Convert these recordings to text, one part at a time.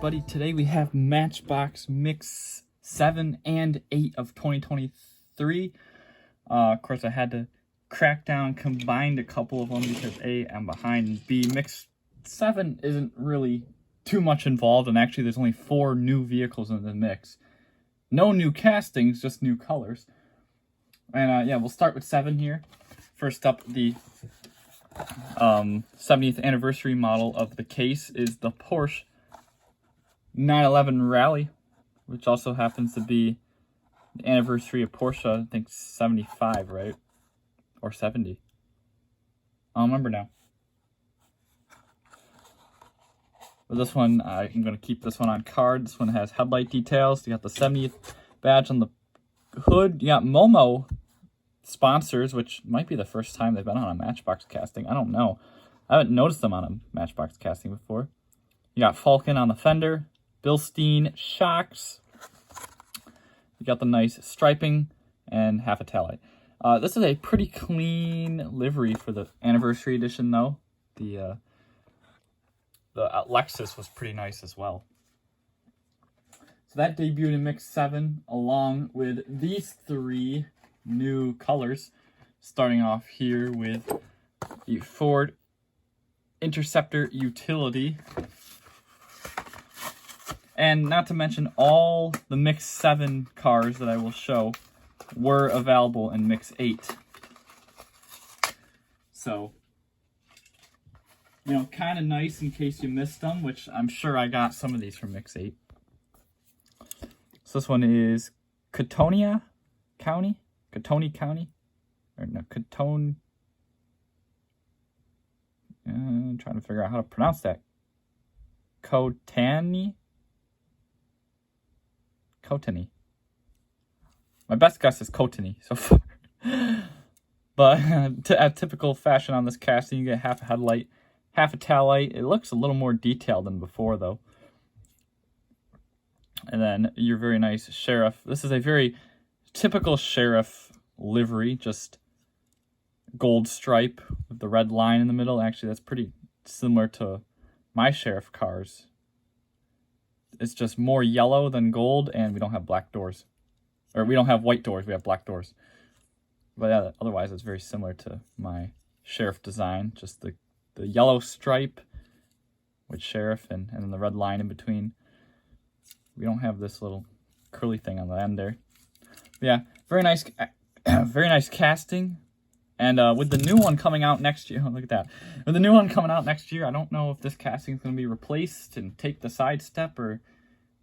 everybody. Today we have Matchbox Mix 7 and 8 of 2023. Of course, I had to crack down, combined a couple of them because A, I'm behind, and B, Mix 7 isn't really too much involved, and actually there's only 4 new vehicles in the mix. No new castings, just new colors. And yeah, we'll start with 7 here. First up, the 70th anniversary model of the case is the Porsche 911 Rally, which also happens to be the anniversary of Porsche, I think 75, right? Or 70. I don't remember now. But this one, I'm going to keep this one on card. This one has headlight details. You got the 70th badge on the hood. You got Momo sponsors, which might be the first time they've been on a Matchbox casting. I don't know. I haven't noticed them on a Matchbox casting before. You got Falcon on the fender. Bilstein shocks. You got the nice striping and half a taillight. This is a pretty clean livery for the anniversary edition, though. The Lexus was pretty nice as well. So that debuted in Mix 7, along with these 3 new colors. Starting off here with the Ford Interceptor Utility. And not to mention, all the Mix 7 cars that I will show were available in Mix 8. So, you know, kind of nice in case you missed them, which I'm sure I got some of these from Mix 8. So this one is Catoni County? Or no, Catone. I'm trying to figure out how to pronounce that. Cotani? My best guess is Cotani so far. But at typical fashion on this casting, you get half a headlight, half a taillight. It looks a little more detailed than before, though. And then your very nice sheriff. This is a very typical sheriff livery, just gold stripe with the red line in the middle. Actually, that's pretty similar to my sheriff cars. It's just more yellow than gold, and we don't have black doors. Or we don't have white doors, we have black doors. But yeah, otherwise it's very similar to my sheriff design. Just the yellow stripe with sheriff and then the red line in between. We don't have this little curly thing on the end there. But yeah, very nice casting. And with the new one coming out next year, look at that. With the new one coming out next year, I don't know if this casting is going to be replaced and take the side step or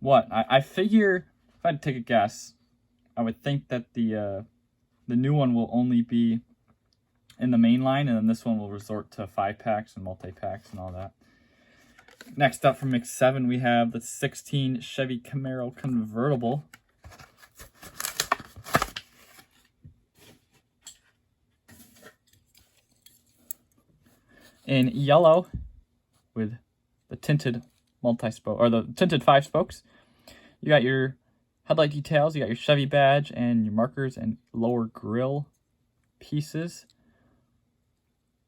what. I figure, if I had to take a guess, I would think that the new one will only be in the Mainline, and then this one will resort to 5-packs and multi-packs and all that. Next up from Mix 7, we have the 16 Chevy Camaro convertible. In yellow with the tinted multi-spoke, or the tinted 5 spokes. You got your headlight details, you got your Chevy badge and your markers and lower grille pieces.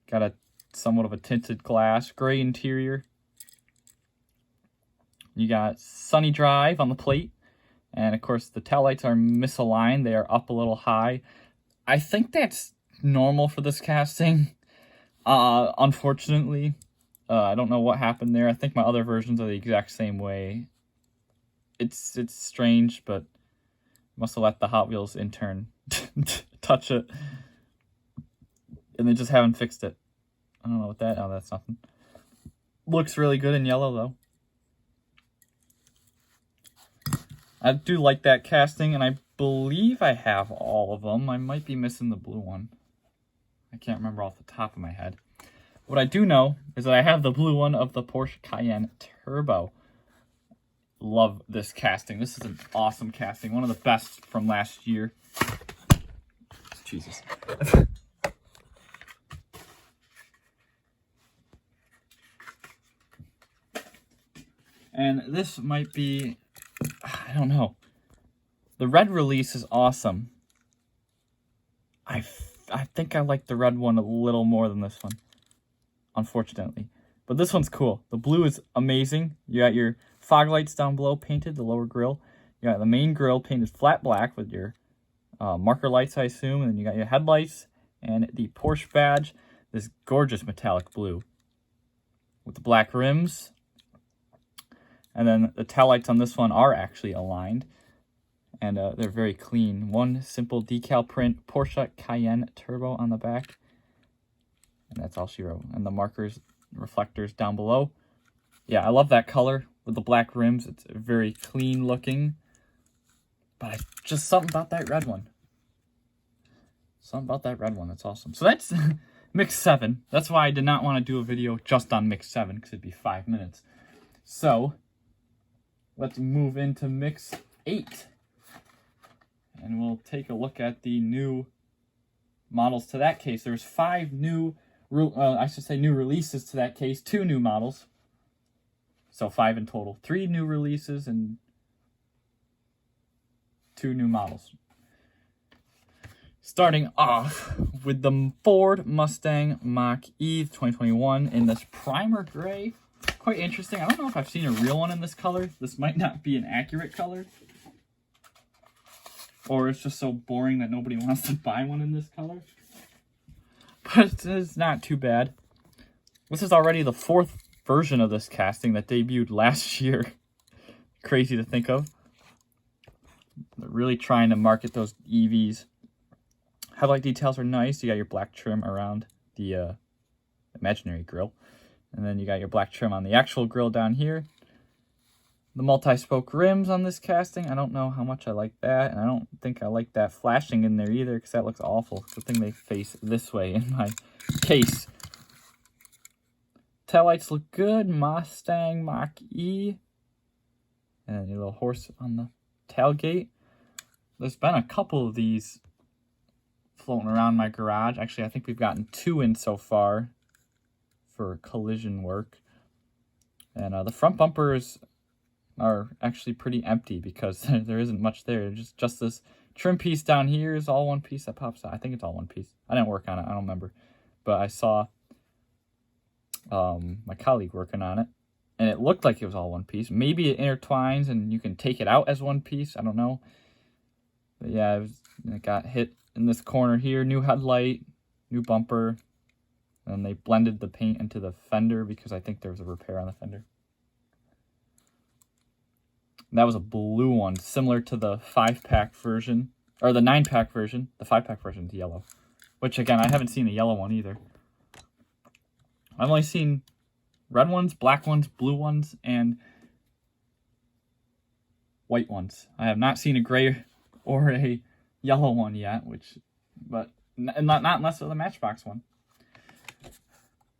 Got a somewhat of a tinted glass, gray interior. You got Sunny Drive on the plate. And of course the taillights are misaligned, they are up a little high. I think that's normal for this casting. Unfortunately, I don't know what happened there. I think my other versions are the exact same way. It's strange, but must have let the Hot Wheels intern touch it. And they just haven't fixed it. I don't know what that... Oh, that's nothing. Looks really good in yellow, though. I do like that casting, and I believe I have all of them. I might be missing the blue one. I can't remember off the top of my head. What I do know is that I have the blue one of the Porsche Cayenne Turbo. Love this casting. This is an awesome casting. One of the best from last year. Jesus. And this might be... I don't know. The red release is awesome. I think I like the red one a little more than this one, unfortunately. But this one's cool. The blue is amazing. You got your fog lights down below painted, the lower grille. You got the main grille painted flat black with your marker lights, I assume. And then you got your headlights and the Porsche badge, this gorgeous metallic blue with the black rims. And then the tail lights on this one are actually aligned. And they're very clean. One simple decal print, Porsche Cayenne Turbo on the back. And that's all she wrote. And the markers, reflectors down below. Yeah, I love that color with the black rims. It's very clean looking. But just something about that red one. Something about that red one. That's awesome. So that's Mix 7. That's why I did not want to do a video just on Mix 7, because it'd be 5 minutes. So let's move into Mix 8. And we'll take a look at the new models to that case. There's 5 new, new releases to that case. 2 new models. So 5 in total. 3 new releases and 2 new models. Starting off with the Ford Mustang Mach E 2021 in this primer gray. Quite interesting. I don't know if I've seen a real one in this color. This might not be an accurate color. Or it's just so boring that nobody wants to buy one in this color. But it's not too bad. This is already the 4th version of this casting that debuted last year. Crazy to think of. They're really trying to market those EVs. Headlight details are nice. You got your black trim around the imaginary grille. And then you got your black trim on the actual grille down here. The multi-spoke rims on this casting, I don't know how much I like that. And I don't think I like that flashing in there either, because that looks awful. Good thing they face this way in my case. Taillights look good. Mustang Mach E. And your little horse on the tailgate. There's been a couple of these floating around my garage. Actually, I think we've gotten 2 in so far for collision work. And the front bumpers are actually pretty empty because there isn't much there. Just this trim piece down here is all one piece that pops out. I think it's all one piece. I didn't work on it. I don't remember. But I saw my colleague working on it, and it looked like it was all one piece. Maybe it intertwines and you can take it out as one piece. I don't know. But yeah, it got hit in this corner here. New headlight, new bumper. And they blended the paint into the fender because I think there was a repair on the fender. That was a blue one, similar to the 5-pack version, or the 9-pack version. The 5-pack version is yellow, which again, I haven't seen a yellow one either. I've only seen red ones, black ones, blue ones, and white ones. I have not seen a gray or a yellow one yet, but not unless it's the Matchbox one.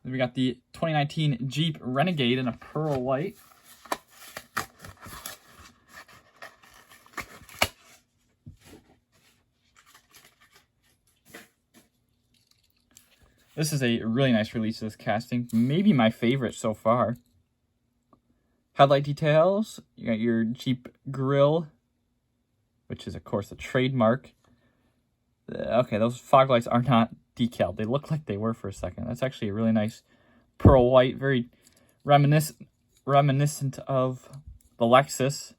Then we got the 2019 Jeep Renegade in a pearl white. This is a really nice release of this casting. Maybe my favorite so far. Headlight details. You got your Jeep grille, which is, of course, a trademark. Okay, those fog lights are not decaled. They look like they were for a second. That's actually a really nice pearl white. Very reminiscent of the Lexus.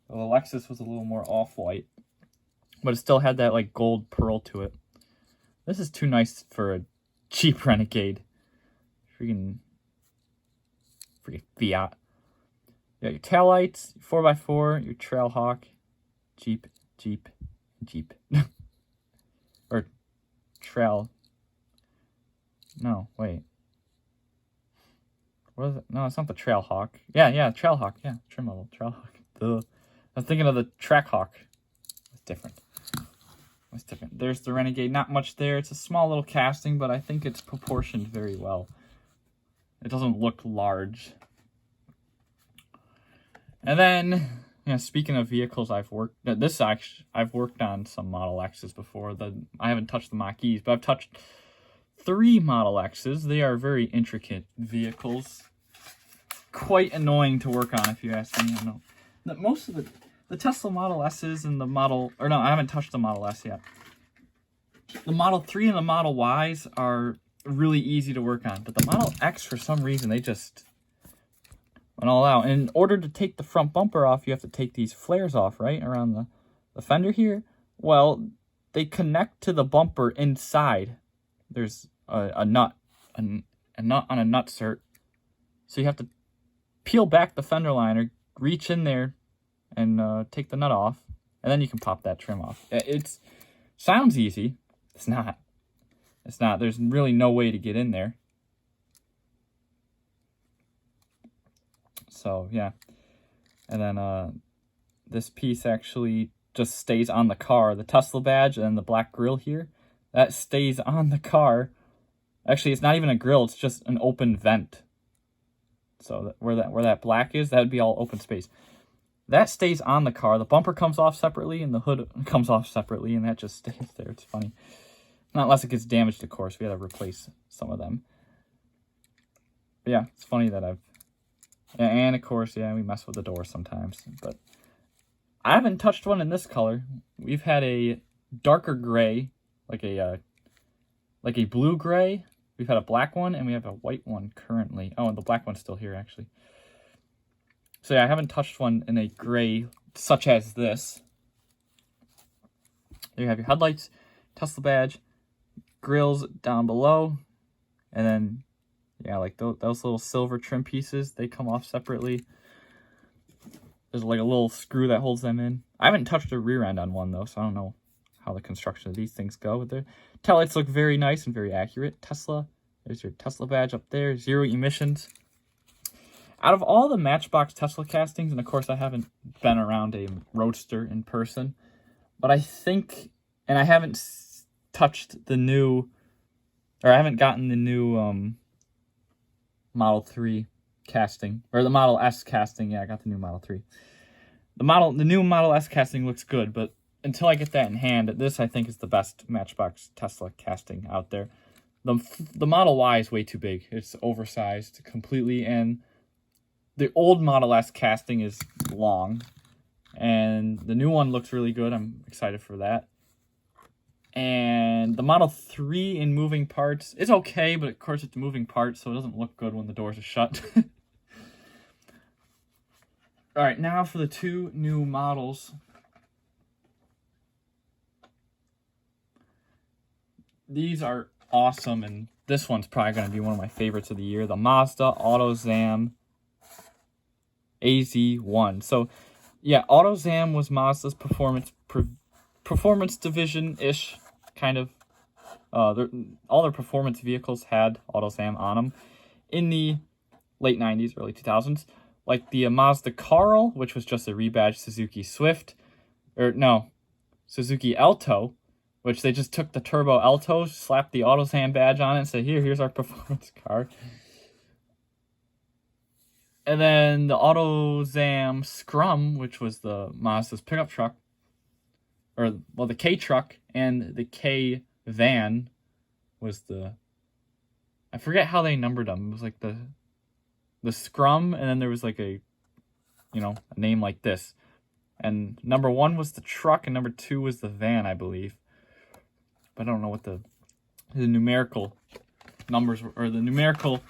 Well, the Lexus was a little more off-white, but it still had that like gold pearl to it. This is too nice for a Jeep Renegade. Freaking Fiat. You got your taillights, 4x4, your Trailhawk, Jeep. Or Trail. No, wait. What is it? No, it's not the Trailhawk. Yeah, Trailhawk. Yeah, trim level, Trailhawk. I'm thinking of the Trackhawk. It's different. There's the Renegade. Not much there. It's a small little casting, but I think it's proportioned very well. It doesn't look large. And then, speaking of vehicles I've worked on some Model X's before. I haven't touched the Mach E's, but I've touched 3 Model X's. They are very intricate vehicles. Quite annoying to work on, if you ask me. I know. Most of the Tesla Model S's and I haven't touched the Model S yet. The Model 3 and the Model Y's are really easy to work on, but the Model X, for some reason, went all out. And in order to take the front bumper off, you have to take these flares off, right, around the fender here. Well, they connect to the bumper inside. There's a nut on a nutsert. So you have to peel back the fender liner, reach in there, and take the nut off. And then you can pop that trim off. It sounds easy. It's not. It's not. There's really no way to get in there. So, yeah. And then this piece actually just stays on the car. The Tesla badge and the black grill here, that stays on the car. Actually, it's not even a grill. It's just an open vent. So where that black is, that would be all open space. That stays on the car. The bumper comes off separately, and the hood comes off separately, and that just stays there. It's funny. Not unless it gets damaged, of course. We had to replace some of them. But yeah, it's funny that and of course, yeah, we mess with the door sometimes. But I haven't touched one in this color. We've had a darker gray, like a blue gray. We've had a black one, and we have a white one currently. Oh, and the black one's still here, actually. So yeah, I haven't touched one in a gray such as this. There you have your headlights, Tesla badge, grills down below, and then, yeah, like those little silver trim pieces, they come off separately. There's like a little screw that holds them in. I haven't touched a rear end on one, though, so I don't know how the construction of these things go. But their taillights look very nice and very accurate. Tesla, there's your Tesla badge up there, 0 emissions. Out of all the Matchbox Tesla castings, and of course I haven't been around a Roadster in person, but I think, and I haven't touched the new, or I haven't gotten the new Model 3 casting, or the Model S casting. Yeah, I got the new Model 3. The new Model S casting looks good, but until I get that in hand, this I think is the best Matchbox Tesla casting out there. The Model Y is way too big. It's oversized completely, and the old Model S casting is long, and the new one looks really good. I'm excited for that. And the Model 3 in moving parts is okay, but of course it's moving parts, so it doesn't look good when the doors are shut. All right, now for the 2 new models. These are awesome, and this one's probably going to be one of my favorites of the year. The Mazda Auto Zam AZ1. So, yeah, Auto Zam was Mazda's performance division-ish, kind of. All their performance vehicles had Auto Zam on them in the late 90s, early 2000s. Like the Mazda Carl, which was just a rebadged Suzuki Swift. Suzuki Alto, which they just took the Turbo Alto, slapped the Auto Zam badge on it, and said, here's our performance car. And then the Auto Zam Scrum, which was the Mazda's pickup truck, or, well, the K truck, and the K van was I forget how they numbered them. It was like the Scrum, and then there was like a name like this. And number 1 was the truck, and number 2 was the van, I believe. But I don't know what the numerical numbers were, or the numerical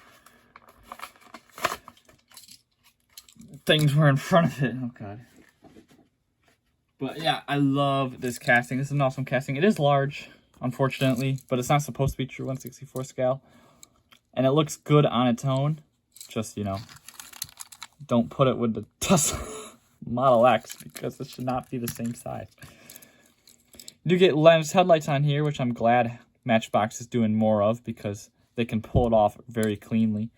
things were in front of it. Oh, God. But, yeah, I love this casting. This is an awesome casting. It is large, unfortunately, but it's not supposed to be true 1/64 scale. And it looks good on its own. Just, don't put it with the Tesla Model X, because it should not be the same size. You do get lens headlights on here, which I'm glad Matchbox is doing more of, because they can pull it off very cleanly.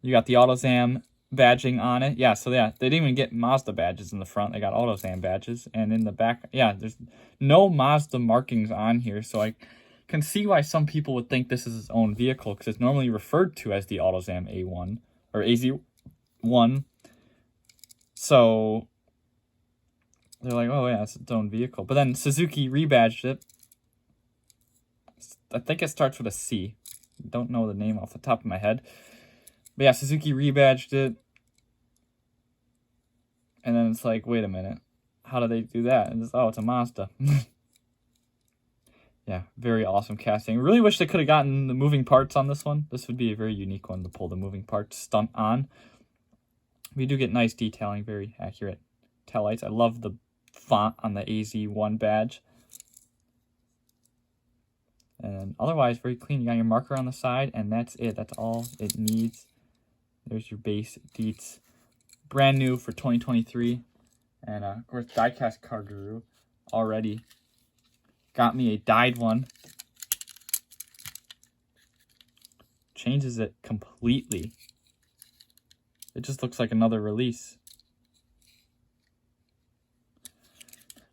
You got the Auto Zam badging on it. Yeah, so yeah, they didn't even get Mazda badges in the front. They got Auto Zam badges. And in the back, yeah, there's no Mazda markings on here. So I can see why some people would think this is its own vehicle, because it's normally referred to as the Auto Zam A1 or AZ1. So they're like, oh yeah, it's its own vehicle. But then Suzuki rebadged it. I think it starts with a C. Don't know the name off the top of my head. But yeah, Suzuki rebadged it. And then it's like, wait a minute. How do they do that? And it's, oh, it's a Mazda. Yeah, very awesome casting. Really wish they could have gotten the moving parts on this one. This would be a very unique one to pull the moving parts stunt on. We do get nice detailing, very accurate taillights. I love the font on the AZ1 badge. And otherwise, very clean. You got your marker on the side, and that's it. That's all it needs. There's your base deets. Brand new for 2023. And, of course, Diecast Car Guru already got me a dyed one. Changes it completely. It just looks like another release.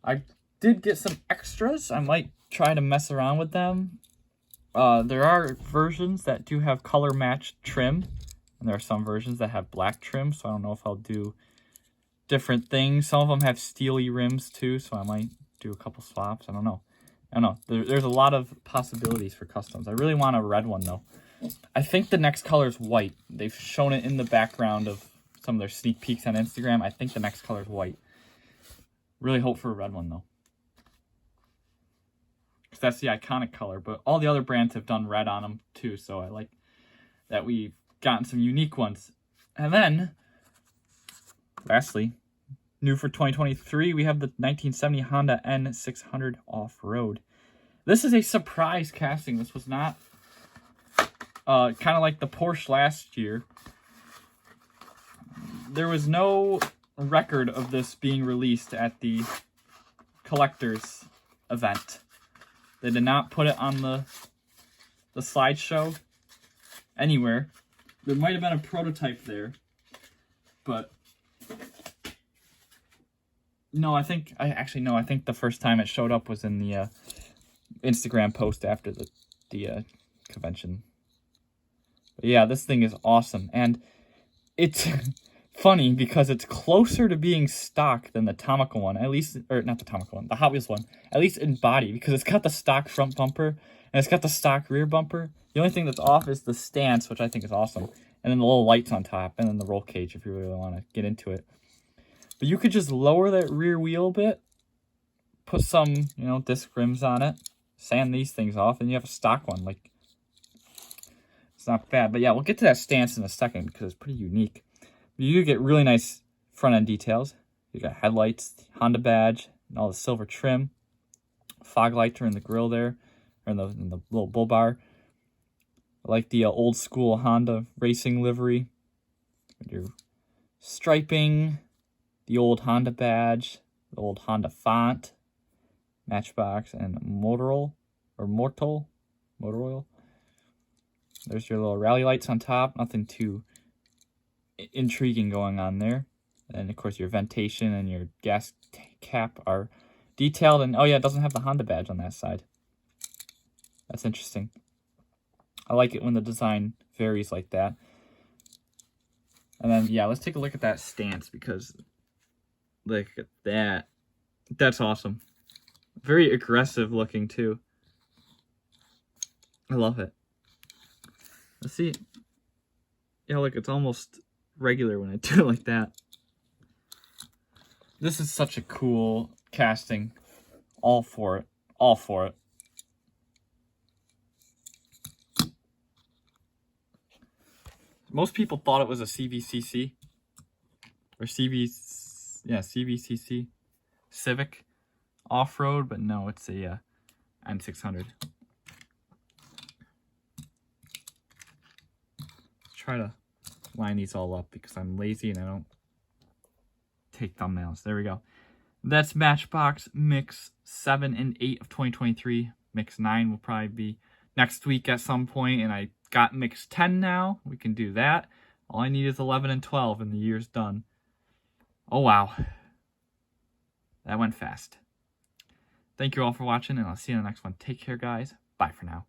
I did get some extras. I might try to mess around with them. There are versions that do have color matched trim, and there are some versions that have black trim, so I don't know if I'll do different things. Some of them have steely rims too, so I might do a couple swaps. I don't know. There's a lot of possibilities for customs. I really want a red one though. I think the next color is white. They've shown it in the background of some of their sneak peeks on Instagram. I think the next color is white. Really hope for a red one though, because that's the iconic color. But all the other brands have done red on them too, so I like that we've gotten some unique ones. And then, lastly, new for 2023, we have the 1970 Honda N600 Off-Road. This is a surprise casting. This was not kind of like the Porsche last year. There was no record of this being released at the collector's event. They did not put it on the slideshow anywhere. There might have been a prototype there, but no, I think the first time it showed up was in the Instagram post after the convention. But yeah, this thing is awesome, and it's funny because it's closer to being stock than the Tomica one, at least, or not the Tomica one, the Hot Wheels one, at least in body, because it's got the stock front bumper and it's got the stock rear bumper. The only thing that's off is the stance, which I think is awesome, and then the little lights on top, and then the roll cage if you really want to get into it. But you could just lower that rear wheel a bit, put some, disc rims on it, sand these things off, and you have a stock one. Like, it's not bad. But yeah, we'll get to that stance in a second because it's pretty unique. You get really nice front end details. You got headlights, Honda badge, and all the silver trim. Fog lights are in the grill there, or in the little bull bar. I like the old school Honda racing livery. With your striping, the old Honda badge, the old Honda font, Matchbox, and Motorola. There's your little rally lights on top. Nothing too intriguing going on there. And of course your ventation and your gas cap are detailed. And oh yeah, it doesn't have the Honda badge on that side. That's interesting. I like it when the design varies like that. And then yeah, let's take a look at that stance, because look at that. That's awesome. Very aggressive looking too. I love it. Let's see. Yeah, look, it's almost regular when I do it like that. This is such a cool casting. All for it. All for it. Most people thought it was a CVCC. Or CVCC Civic off-road, but no, it's a N600. Try to line these all up because I'm lazy and I don't take thumbnails. There we go. That's Matchbox Mix 7 and 8 of 2023. Mix 9 will probably be next week at some point, and I got Mix 10 now. We can do that. All I need is 11 and 12 and the year's done. Oh wow. That went fast. Thank you all for watching, and I'll see you in the next one. Take care, guys. Bye for now.